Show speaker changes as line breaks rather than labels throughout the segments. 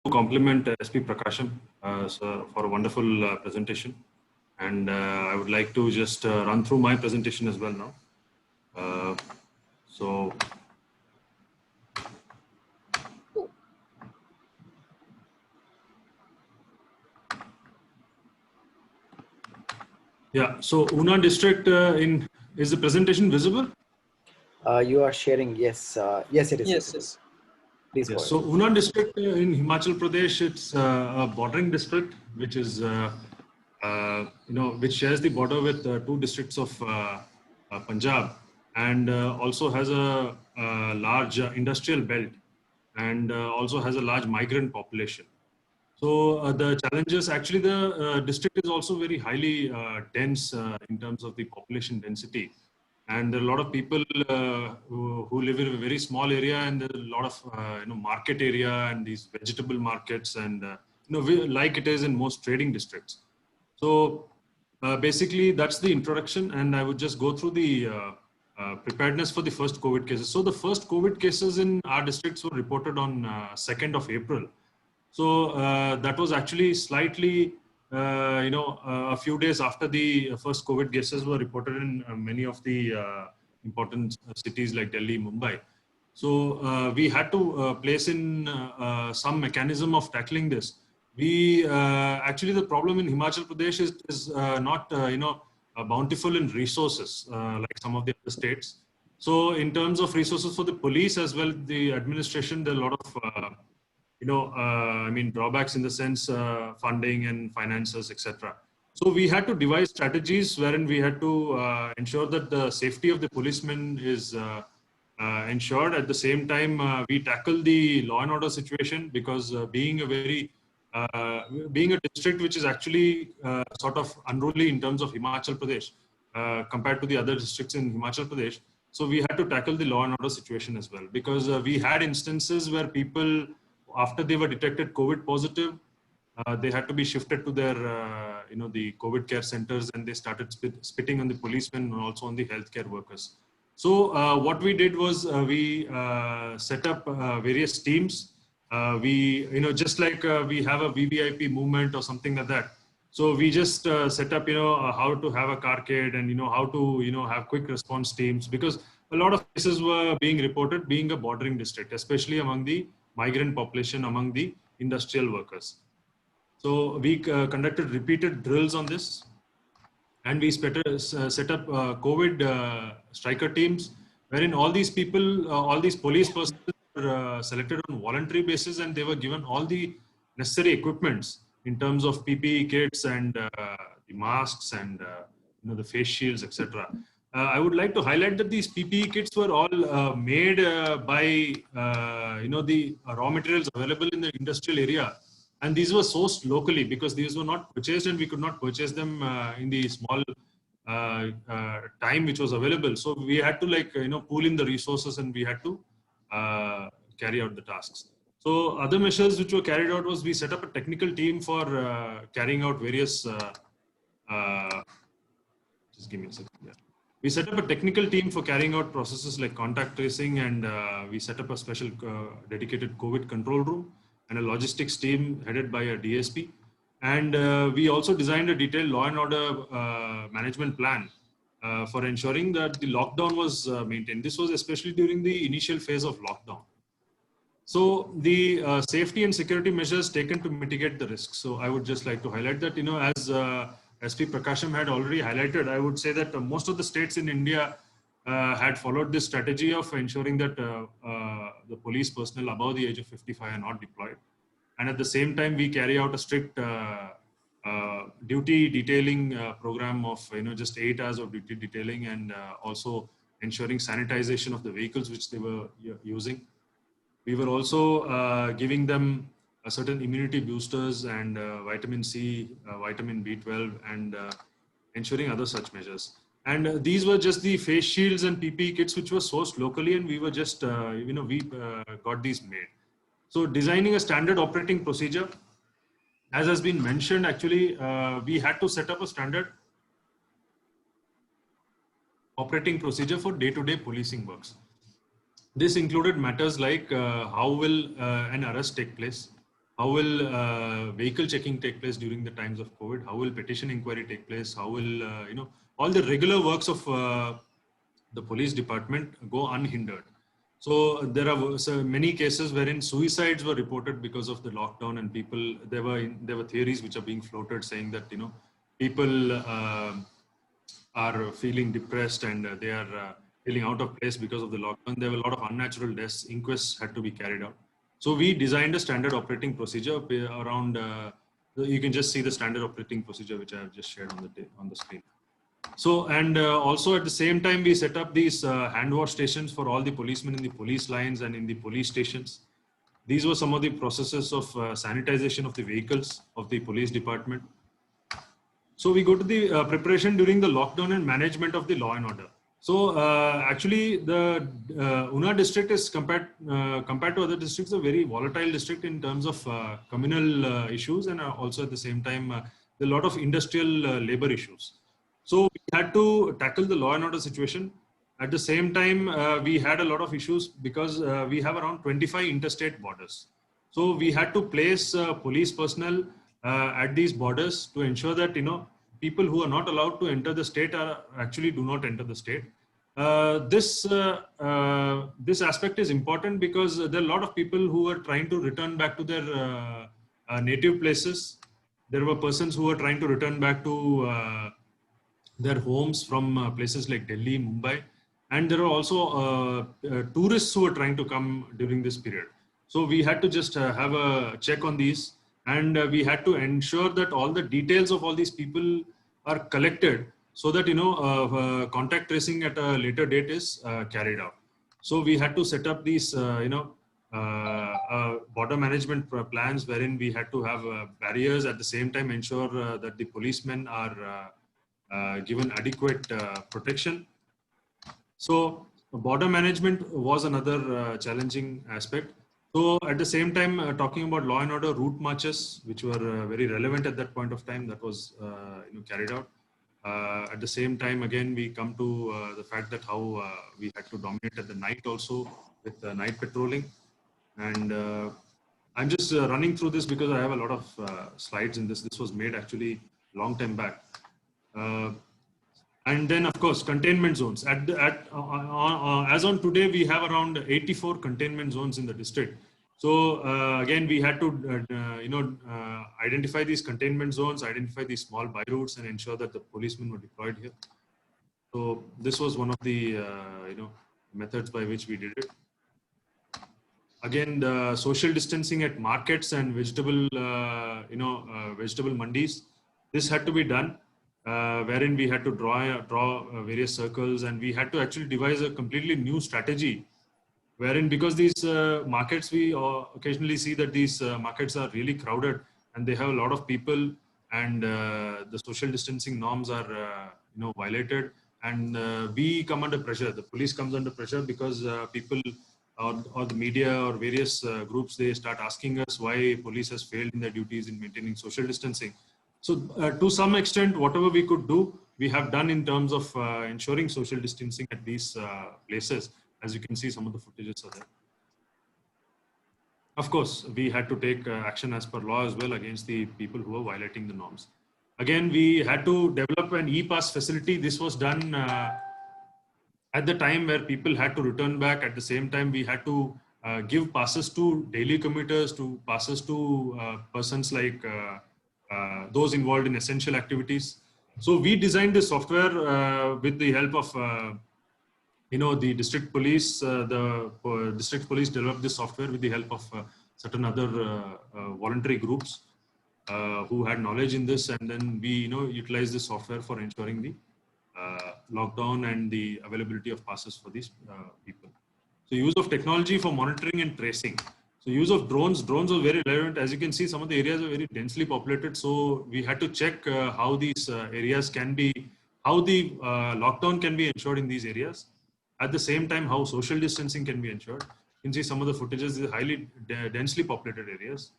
compliment SP Prakasham for a wonderful presentation, and I would like to just run through my presentation as well now. So yeah, so Una district is the presentation visible?
You are sharing, yes. Yes, it is.
Yes.
Please go
Yes.
ahead.
So Una district in Himachal Pradesh, it's a bordering district, which is which shares the border with two districts of Punjab, and also has a large industrial belt, and also has a large migrant population. So the challenges, actually, the district is also very highly dense in terms of the population density, and there are a lot of people who live in a very small area, and there are a lot of market area and these vegetable markets, and like it is in most trading districts. So basically, that's the introduction, and I would just go through the preparedness for the first COVID cases. So the first COVID cases in our districts were reported on 2nd of April. So that was actually slightly, a few days after the first COVID cases were reported in many of the important cities like Delhi, Mumbai. So we had to place in some mechanism of tackling this. We actually, the problem in Himachal Pradesh is not bountiful in resources like some of the other states. So in terms of resources for the police as well, the administration, there are a lot of drawbacks in the sense funding and finances, etc. So we had to devise strategies wherein we had to ensure that the safety of the policemen is ensured. At the same time, we tackle the law and order situation, because being a district which is actually sort of unruly in terms of Himachal Pradesh compared to the other districts in Himachal Pradesh. So we had to tackle the law and order situation as well, because we had instances where people, after they were detected COVID positive, they had to be shifted to their, the COVID care centers, and they started spitting on the policemen and also on the healthcare workers. So what we did was we set up various teams. We, just like we have a VVIP movement or something like that. So we just set up, how to have a carcade, and, how to, have quick response teams, because a lot of cases were being reported being a bordering district, especially among the migrant population, among the industrial workers. So we conducted repeated drills on this, and we set up COVID striker teams, wherein all these people, all these police personnel were selected on voluntary basis, and they were given all the necessary equipments in terms of PPE kits and the masks and the face shields, etc. I would like to highlight that these PPE kits were all made by the raw materials available in the industrial area, and these were sourced locally, because these were not purchased, and we could not purchase them in the small time which was available. So we had to pool in the resources, and we had to carry out the tasks. So other measures which were carried out was we set up a technical team for carrying out various. Just give me a second. Yeah. We set up a technical team for carrying out processes like contact tracing, and we set up a special dedicated COVID control room and a logistics team headed by a DSP. And we also designed a detailed law and order management plan for ensuring that the lockdown was maintained. This was especially during the initial phase of lockdown. So the safety and security measures taken to mitigate the risks. So I would just like to highlight that, as SP Prakasham had already highlighted, I would say that most of the states in India had followed this strategy of ensuring that the police personnel above the age of 55 are not deployed. And at the same time, we carry out a strict duty detailing program of, just 8 hours of duty detailing, and also ensuring sanitization of the vehicles which they were using. We were also giving them a certain immunity boosters and vitamin C, vitamin B12, and ensuring other such measures. And these were just the face shields and PPE kits which were sourced locally, and we were just, we got these made. So designing a standard operating procedure, as has been mentioned, actually, we had to set up a standard operating procedure for day-to-day policing works. This included matters like how will an arrest take place, how will vehicle checking take place during the times of COVID? How will petition inquiry take place? How will, all the regular works of the police department go unhindered? So there are so many cases wherein suicides were reported because of the lockdown, and people, there were theories which are being floated saying that, people are feeling depressed and they are feeling out of place because of the lockdown. There were a lot of unnatural deaths. Inquests had to be carried out. So we designed a standard operating procedure around. You can just see the standard operating procedure which I have just shared on the screen. So, and also at the same time, we set up these hand wash stations for all the policemen in the police lines and in the police stations. These were some of the processes of sanitization of the vehicles of the police department. So we go to the preparation during the lockdown and management of the law and order. So actually, the Una district is compared to other districts, a very volatile district in terms of communal issues, and also at the same time, there are a lot of industrial labor issues. So we had to tackle the law and order situation. At the same time, we had a lot of issues because we have around 25 interstate borders. So we had to place police personnel at these borders to ensure that, people who are not allowed to enter the state actually do not enter the state. This aspect is important because there are a lot of people who are trying to return back to their native places. There were persons who were trying to return back to their homes from places like Delhi, Mumbai, and there are also tourists who are trying to come during this period. So we had to just have a check on these, and we had to ensure that all the details of all these people are collected so that, contact tracing at a later date is carried out. So we had to set up these, border management plans wherein we had to have barriers, at the same time ensure that the policemen are given adequate protection. So border management was another challenging aspect. So at the same time, talking about law and order route marches, which were very relevant at that point of time, that was carried out. At the same time, again, we come to the fact that how we had to dominate at the night also with night patrolling. And I'm just running through this because I have a lot of slides in this. This was made actually long time back. And then, of course, containment zones. As on today, we have around 84 containment zones in the district. So again, we had to, identify these containment zones, identify these small by routes, and ensure that the policemen were deployed here. So this was one of the, methods by which we did it. Again, the social distancing at markets and vegetable, vegetable mandis. This had to be done. Wherein we had to draw various circles, and we had to actually devise a completely new strategy, wherein because these markets, we occasionally see that these markets are really crowded and they have a lot of people, and the social distancing norms are violated, and we come under pressure. The police comes under pressure because people or the media or various groups, they start asking us why police has failed in their duties in maintaining social distancing. So to some extent, whatever we could do, we have done in terms of ensuring social distancing at these places. As you can see, some of the footages are there. Of course, we had to take action as per law as well against the people who are violating the norms. Again, we had to develop an e-pass facility. This was done at the time where people had to return back. At the same time, we had to give passes to daily commuters, to passes to persons like those involved in essential activities. So we designed the software with the help of, the district police. The district police developed this software with the help of certain other voluntary groups who had knowledge in this, and then we, utilized this software for ensuring the lockdown and the availability of passes for these people. So use of technology for monitoring and tracing. So use of drones was very relevant. As you can see, some of the areas are very densely populated. So we had to check how these areas can be, how the lockdown can be ensured in these areas. At the same time, how social distancing can be ensured. You can see some of the footages, these highly densely populated areas.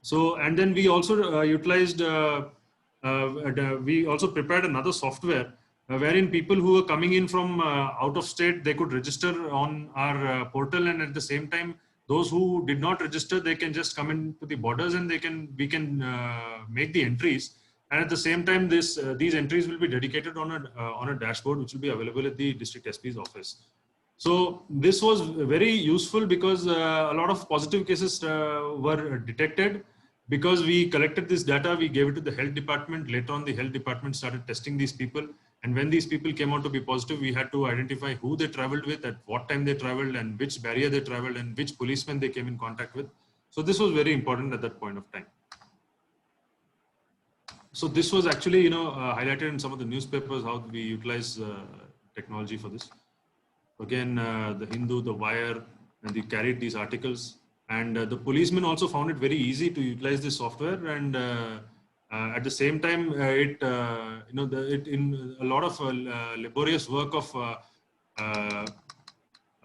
So, and then we also utilized, we also prepared another software wherein people who are coming in from out of state, they could register on our portal, and at the same time, Those who did not register, they can just come into the borders and we can make the entries. And at the same time, these entries will be dedicated on a dashboard, which will be available at the district SP's office. So this was very useful because a lot of positive cases were detected. Because we collected this data, we gave it to the health department. Later on, the health department started testing these people. And when these people came out to be positive, we had to identify who they traveled with, at what time they traveled, and which barrier they traveled, and which policemen they came in contact with. So this was very important at that point of time. So this was actually, highlighted in some of the newspapers, how we utilize technology for this. Again, the Hindu, the Wire, and they carried these articles. And the policemen also found it very easy to utilize this software. And at the same time, it in a lot of laborious work of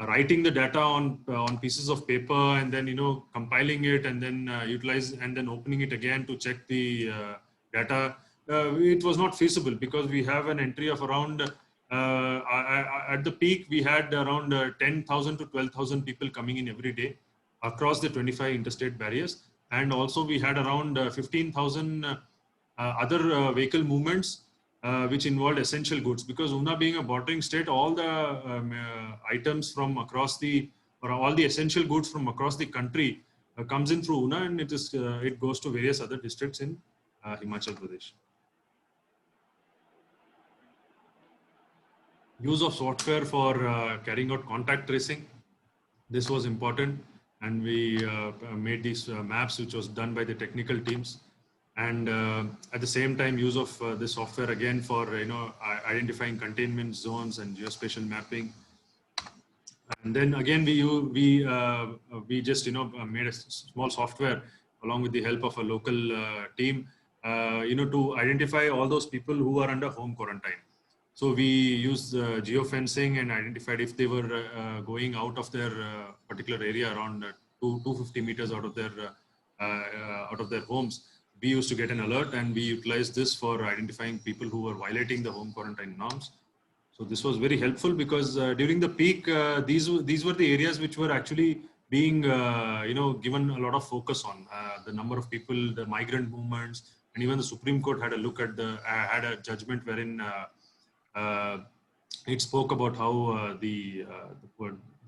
writing the data on pieces of paper, and then compiling it, and then utilize, and then opening it again to check the data. It was not feasible because we have an entry of around. At the peak, we had around 10,000 to 12,000 people coming in every day across the 25 interstate barriers. And also we had around 15,000 other vehicle movements, which involved essential goods. Because Una being a bordering state, all the items from across all the essential goods from across the country comes in through Una, and it goes to various other districts in Himachal Pradesh. Use of software for carrying out contact tracing. This was important, and we made these maps, which was done by the technical teams. And at the same time, use of this software again for identifying containment zones and geospatial mapping. And then again, we just made a small software along with the help of a local team, to identify all those people who are under home quarantine. So we used geofencing and identified if they were going out of their particular area around 250 meters out of their homes. We used to get an alert, and we utilized this for identifying people who were violating the home quarantine norms. So this was very helpful because during the peak, these were the areas which were actually being given a lot of focus on. The number of people, the migrant movements, and even the Supreme Court had a look at had a judgment wherein it spoke about how the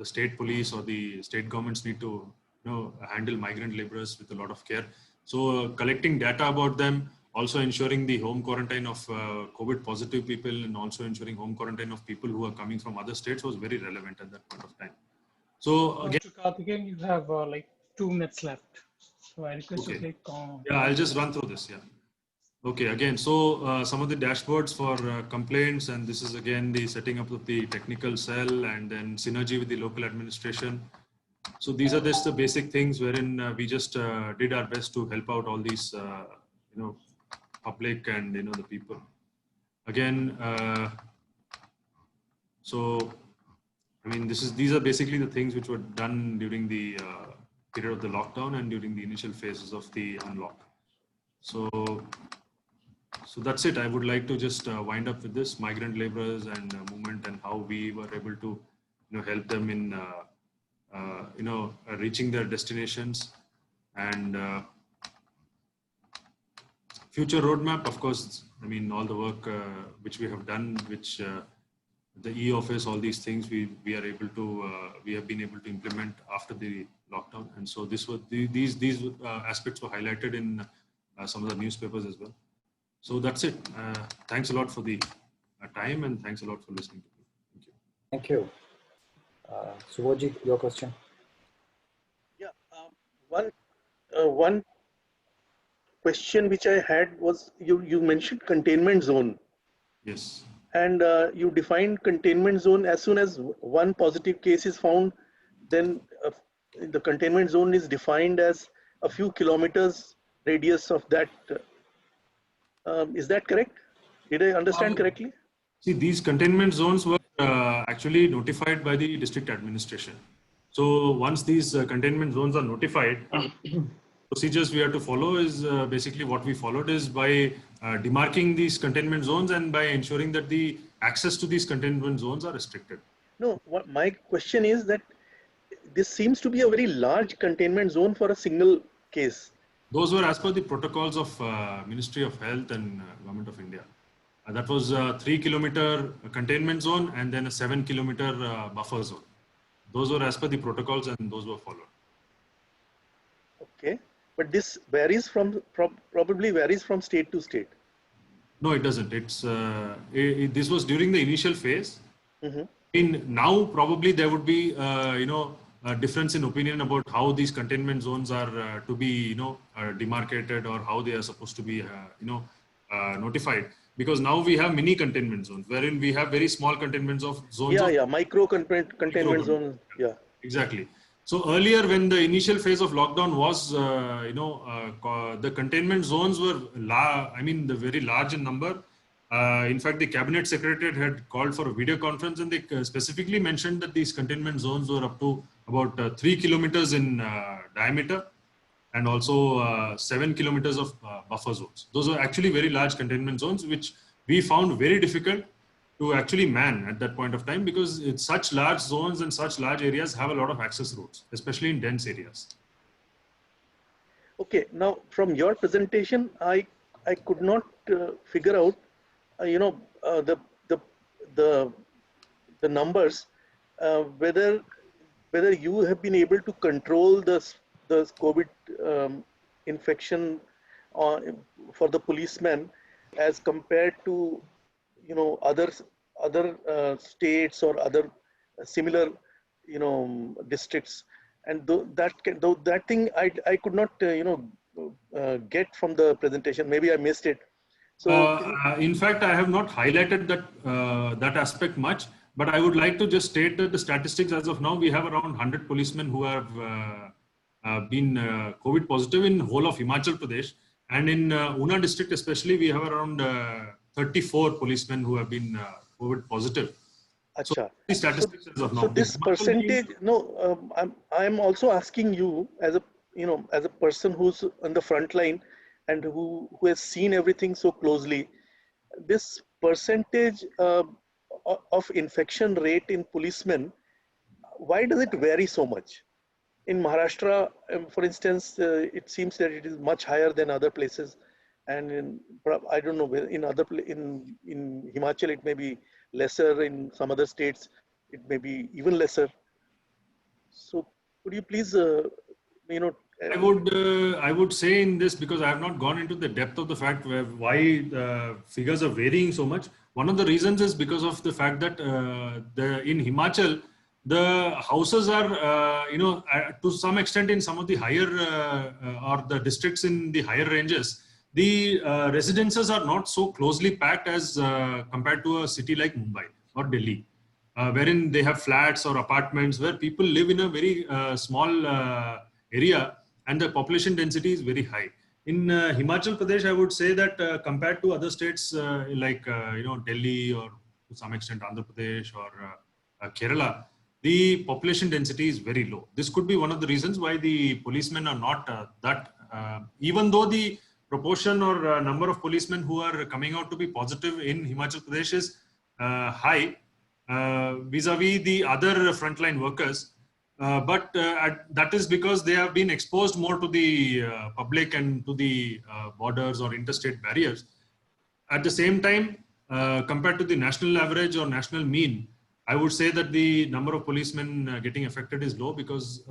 state police or the state governments need to handle migrant laborers with a lot of care. So collecting data about them, also ensuring the home quarantine of COVID positive people, and also ensuring home quarantine of people who are coming from other states was very relevant at that point of time. So again,
Mr. Karthikeyan, you have like 2 minutes left. So I request you to click on.
Yeah, I'll just run through this. Yeah. Okay, again, so some of the dashboards for complaints, and this is again the setting up of the technical cell, and then synergy with the local administration. So these are just the basic things wherein we just did our best to help out all these, public and the people. Again, so I mean, these are basically the things which were done during the period of the lockdown and during the initial phases of the unlock. So that's it. I would like to just wind up with this migrant laborers and movement, and how we were able to help them in reaching their destinations. And future roadmap, of course, I mean, all the work which we have done, which the e-office, all these things we have been able to implement after the lockdown. And so these aspects were highlighted in some of the newspapers as well. So that's it. Thanks a lot for the time, and thanks a lot for listening to me. Thank you.
Thank you. Subodhjit, your question.
Yeah, one question which I had was, you mentioned containment zone.
Yes.
And you defined containment zone as soon as one positive case is found, then the containment zone is defined as a few kilometers radius of that. Is that correct? Did I understand correctly?
See, these containment zones were actually notified by the district administration. So once these containment zones are notified, procedures we have to follow is basically what we followed is by demarking these containment zones and by ensuring that the access to these containment zones are restricted.
No, my question is that this seems to be a very large containment zone for a single case.
Those were as per the protocols of Ministry of Health and Government of India. That was a 3-kilometer containment zone and then a 7-kilometer buffer zone. Those were as per the protocols and those were followed.
Okay, but this varies from probably varies from state to state.
No, it doesn't. This was during the initial phase.
Mm-hmm.
Now probably there would be a difference in opinion about how these containment zones are to be demarcated or how they are supposed to be notified. Because now we have mini containment zones wherein we have very small containment of zones.
Yeah, micro containment zones. Yeah,
exactly. So earlier, when the initial phase of lockdown was, the containment zones were, very large in number. In fact, the cabinet secretariat had called for a video conference, and they specifically mentioned that these containment zones were up to about 3 kilometers in diameter, and also 7 kilometers of buffer zones. Those are actually very large containment zones, which we found very difficult to actually man at that point of time, because it's such large zones and such large areas have a lot of access routes, especially in dense areas.
Okay, now from your presentation, I could not figure out, the numbers, whether you have been able to control the COVID infection for the policemen as compared to other states or other similar districts, and that thing I could not get from the presentation. Maybe I missed it. So
in fact, I have not highlighted that aspect much, but I would like to just state that the statistics as of now, we have around 100 policemen who have been COVID positive in whole of Himachal Pradesh, and in Una district especially, we have around 34 policemen who have been COVID positive. So the statistics as of now.
So this percentage, I'm also asking you as a person who's on the front line and who has seen everything so closely, this percentage of infection rate in policemen, why does it vary so much? In Maharashtra, for instance, it seems that it is much higher than other places, and I don't know, in Himachal it may be lesser. In some other states, it may be even lesser. So, could you please,
I would say in this, because I have not gone into the depth of the fact why the figures are varying so much. One of the reasons is because of the fact that in Himachal, the houses are, to some extent in some of the higher or the districts in the higher ranges, the residences are not so closely packed as compared to a city like Mumbai or Delhi, wherein they have flats or apartments where people live in a very small area and the population density is very high. In Himachal Pradesh, I would say that compared to other states like Delhi or to some extent Andhra Pradesh or Kerala, the population density is very low. This could be one of the reasons why the policemen are not even though the proportion or number of policemen who are coming out to be positive in Himachal Pradesh is high vis-a-vis the other frontline workers. But that is because they have been exposed more to the public and to the borders or interstate barriers. At the same time, compared to the national average or national mean, I would say that the number of policemen getting affected is low because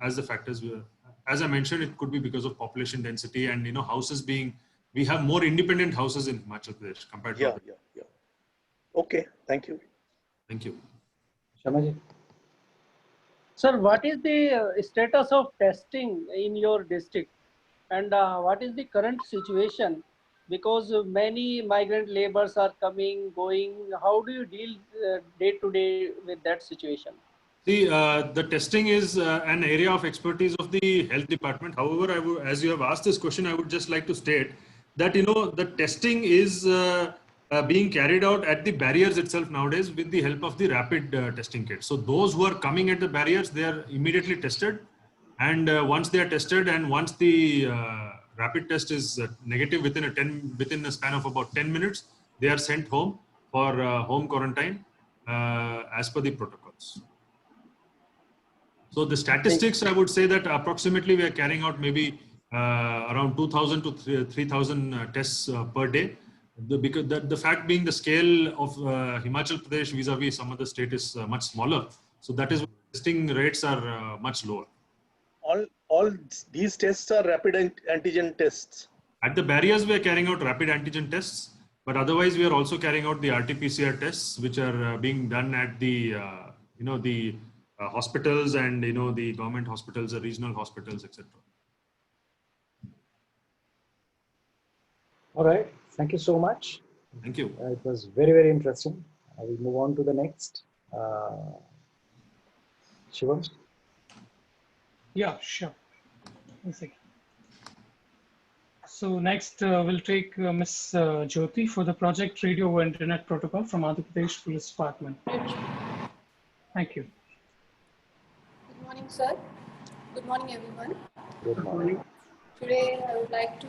as the factors, as I mentioned, it could be because of population density and houses being, we have more independent houses in Himachal Pradesh compared to
yeah. Okay, thank you.
Thank you.
Shamaji.
Sir, what is the status of testing in your district, and what is the current situation? Because many migrant laborers are coming, going. How do you deal day to day with that situation?
See, the testing is an area of expertise of the health department. However, as you have asked this question, I would just like to state that, the testing is being carried out at the barriers itself nowadays with the help of the rapid testing kits. So those who are coming at the barriers, they are immediately tested. And once they are tested and once the rapid test is negative within a span of about 10 minutes, they are sent home for home quarantine as per the protocols. So the statistics, I would say that approximately we are carrying out maybe around 2,000 to 3,000 tests per day. Because the fact being the scale of Himachal Pradesh vis-a-vis some other state is much smaller. So that is why testing rates are much lower.
All these tests are rapid antigen tests.
At the barriers, we are carrying out rapid antigen tests, but otherwise we are also carrying out the RT-PCR tests, which are being done at the hospitals and the government hospitals, the regional hospitals, etc.
All right. Thank you so much.
Thank you.
It was very, very interesting. We'll move on to the next. Shivam?
Yeah, sure. One second. So next we'll take Ms. Jyoti for the project Radio over Internet Protocol from Andhra Pradesh Police Department. Thank you.
Good morning, sir. Good morning, everyone.
Good morning.
Today, I would like to